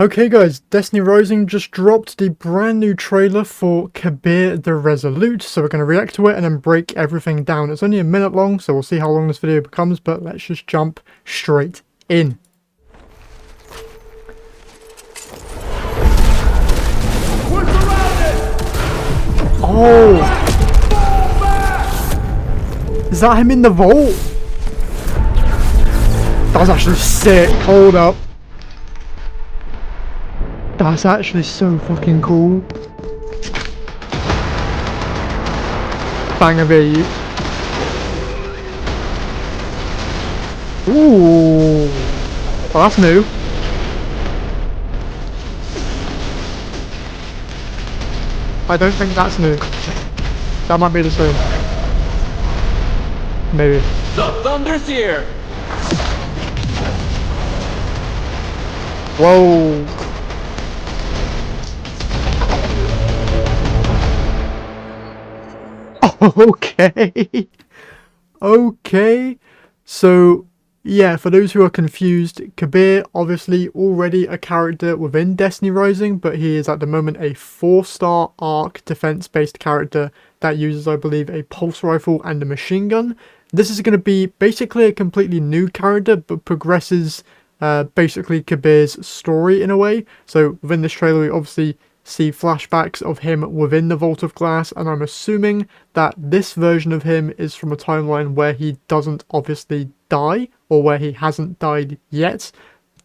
Okay guys, Destiny Rising just dropped the brand new trailer for Kabr the Resolute, so we're going to react to it and then break everything down. It's only a minute long, so we'll see how long this video becomes, but let's just jump straight in. Oh! Is that him in the vault? That was actually sick. Hold up. That's actually so fucking cool. Bang of you. Ooh. Well, that's new. I don't think that's new. That might be the same. Maybe. The thunder's here! Whoa. Okay. Okay. So, yeah, for those who are confused, Kabr, obviously already a character within Destiny Rising, but he is at the moment a 4-star arc defense-based character that uses, I believe, a pulse rifle and a machine gun. This is going to be basically a completely new character, but progresses basically Kabr's story in a way. So within this trailer, we obviously see flashbacks of him within the Vault of Glass, and I'm assuming that this version of him is from a timeline where he doesn't obviously die, or where he hasn't died yet.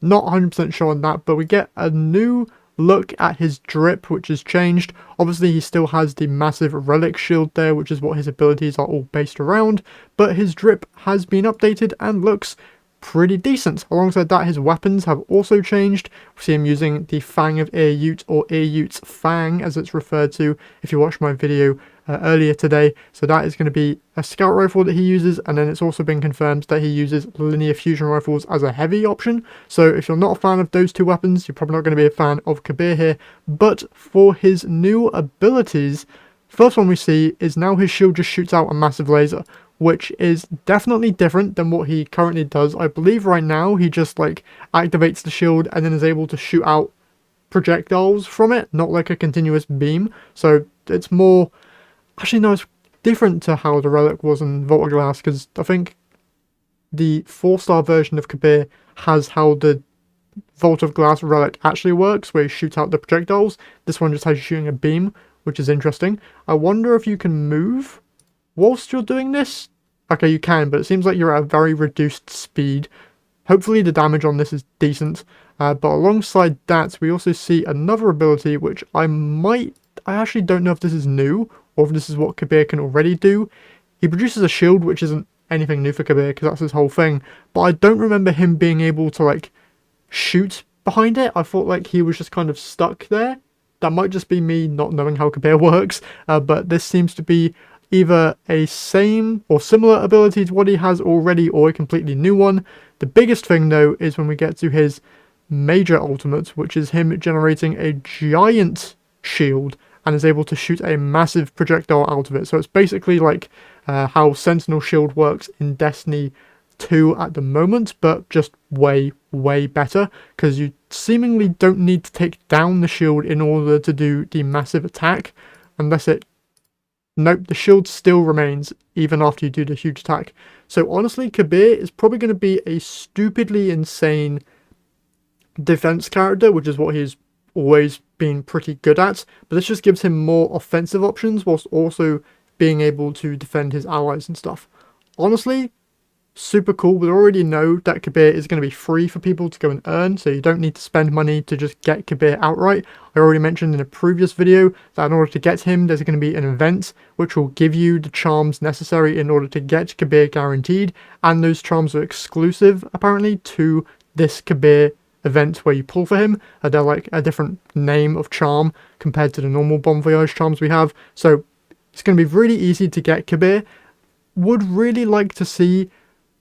Not 100% sure on that, but we get a new look at his drip, which has changed. Obviously he still has the massive relic shield there, which is what his abilities are all based around, but his drip has been updated and looks pretty decent. Alongside that, his weapons have also changed. We see him using the Fang of Ear-Ute, or Ear-Ute's Fang as it's referred to if you watched my video earlier today. So that is going to be a scout rifle that he uses, and then it's also been confirmed that he uses linear fusion rifles as a heavy option. So if you're not a fan of those two weapons, you're probably not going to be a fan of Kabr here. But for his new abilities, first one we see is now his shield just shoots out a massive laser, which is definitely different than what he currently does. I believe right now he just like activates the shield and then is able to shoot out projectiles from it, not like a continuous beam. So it's more, actually no, it's different to how the relic was in Vault of Glass, because I think the 4-star version of Kabr has how the Vault of Glass relic actually works, where you shoot out the projectiles. This one just has you shooting a beam, which is interesting. I wonder if you can move whilst you're doing this. Okay, you can, but it seems like you're at a very reduced speed. Hopefully the damage on this is decent. But alongside that, we also see another ability, which I actually don't know if this is new, or if this is what Kabr can already do. He produces a shield, which isn't anything new for Kabr, because that's his whole thing. But I don't remember him being able to, like, shoot behind it. I thought, like, he was just kind of stuck there. That might just be me not knowing how Kabr works, but this seems to be either a same or similar ability to what he has already, or a completely new one. The biggest thing though is when we get to his major ultimate, which is him generating a giant shield and is able to shoot a massive projectile out of it. So it's basically like how Sentinel Shield works in Destiny 2 at the moment, but just way better, because you seemingly don't need to take down the shield in order to do the massive attack, unless it nope, the shield still remains even after you do the huge attack. So honestly, Kabr is probably going to be a stupidly insane defense character, which is what he's always been pretty good at. But this just gives him more offensive options whilst also being able to defend his allies and stuff. Honestly, super cool. We already know that Kabr is going to be free for people to go and earn, so you don't need to spend money to just get Kabr outright. I already mentioned in a previous video that in order to get him, there's going to be an event which will give you the charms necessary in order to get Kabr guaranteed, and those charms are exclusive apparently to this Kabr event where you pull for him. They're like a different name of charm compared to the normal Bon Voyage charms we have, so it's going to be really easy to get Kabr. Would really like to see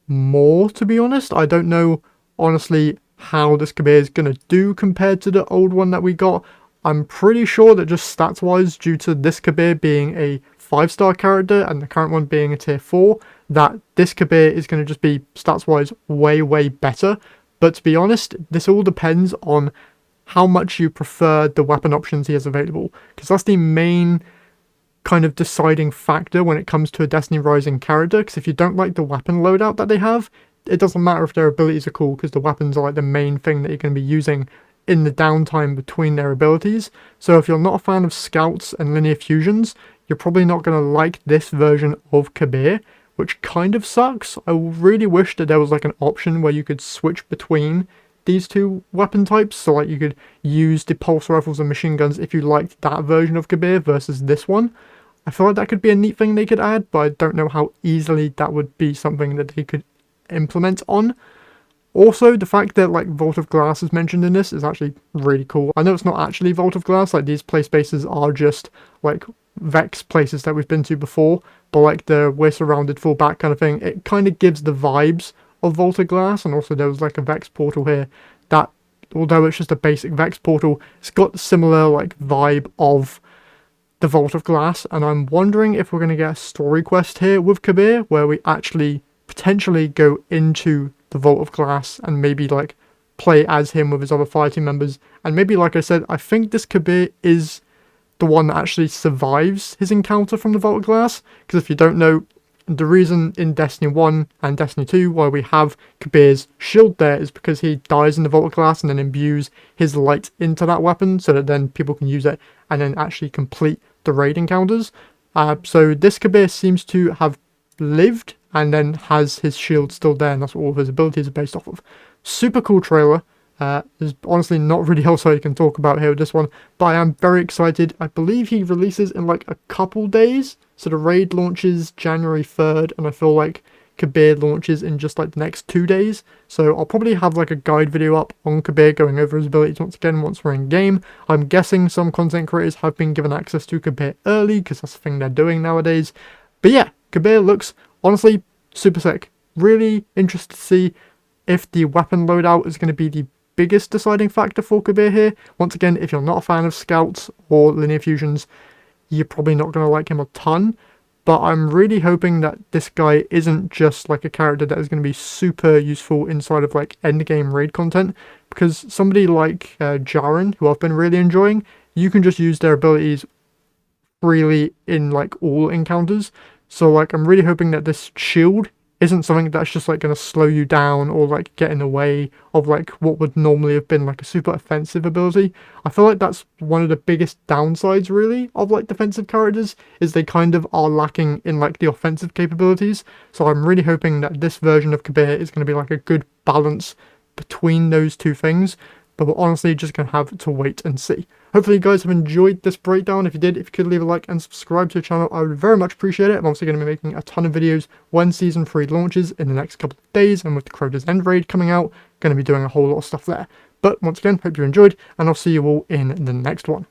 more, to be honest. I don't know honestly how this Kabr is going to do compared to the old one that we got. I'm pretty sure that just stats wise, due to this Kabr being a 5-star character and the current one being a tier 4, that this Kabr is going to just be stats wise way better. But to be honest, this all depends on how much you prefer the weapon options he has available, because that's the main kind of deciding factor when it comes to a Destiny Rising character. Because if you don't like the weapon loadout that they have, it doesn't matter if their abilities are cool, because the weapons are like the main thing that you're going to be using in the downtime between their abilities. So if you're not a fan of scouts and linear fusions, you're probably not going to like this version of Kabr, which kind of sucks. I really wish that there was like an option where you could switch between these two weapon types, so like you could use the pulse rifles and machine guns if you liked that version of Kabr versus this one. I feel like that could be a neat thing they could add, but I don't know how easily that would be something that they could implement on. Also, the fact that like Vault of Glass is mentioned in this is actually really cool. I know it's not actually Vault of Glass, like these play spaces are just like Vex places that we've been to before, but like the we're surrounded full back kind of thing, it kind of gives the vibes of Vault of Glass. And also there was like a Vex portal here that, although it's just a basic Vex portal, it's got the similar like vibe of the Vault of Glass. And I'm wondering if we're going to get a story quest here with Kabr where we actually potentially go into the Vault of Glass and maybe like play as him with his other fighting members. And maybe, like I said, I think this Kabr is the one that actually survives his encounter from the Vault of Glass, because if you don't know, the reason in Destiny 1 and Destiny 2 why we have Kabr's shield there is because he dies in the Vault of Glass and then imbues his light into that weapon so that then people can use it and then actually complete the raid encounters. So this Kabr seems to have lived and then has his shield still there, and that's what all of his abilities are based off of. Super cool trailer. There's honestly not really else I can talk about here with this one, but I am very excited. I believe he releases in like a couple days, so the raid launches January 3rd, and I feel like Kabr launches in just like the next 2 days, so I'll probably have like a guide video up on Kabr going over his abilities once again once we're in game. I'm guessing some content creators have been given access to Kabr early, because that's the thing they're doing nowadays. But yeah, Kabr looks honestly super sick. Really interested to see if the weapon loadout is going to be the biggest deciding factor for Kabr here. Once again, if you're not a fan of scouts or linear fusions, you're probably not going to like him a ton. But I'm really hoping that this guy isn't just like a character that is going to be super useful inside of like endgame raid content. Because somebody like Jaren, who I've been really enjoying, you can just use their abilities freely in like all encounters. So like I'm really hoping that this shield isn't something that's just like going to slow you down or like get in the way of like what would normally have been like a super offensive ability. I feel like that's one of the biggest downsides really of like defensive characters, is they kind of are lacking in like the offensive capabilities. So I'm really hoping that this version of Kabr is going to be like a good balance between those two things. But we're honestly just going to have to wait and see. Hopefully you guys have enjoyed this breakdown. If you did, if you could leave a like and subscribe to the channel, I would very much appreciate it. I'm also going to be making a ton of videos when Season 3 launches in the next couple of days, and with the Crota's End Raid coming out, going to be doing a whole lot of stuff there. But once again, hope you enjoyed, and I'll see you all in the next one.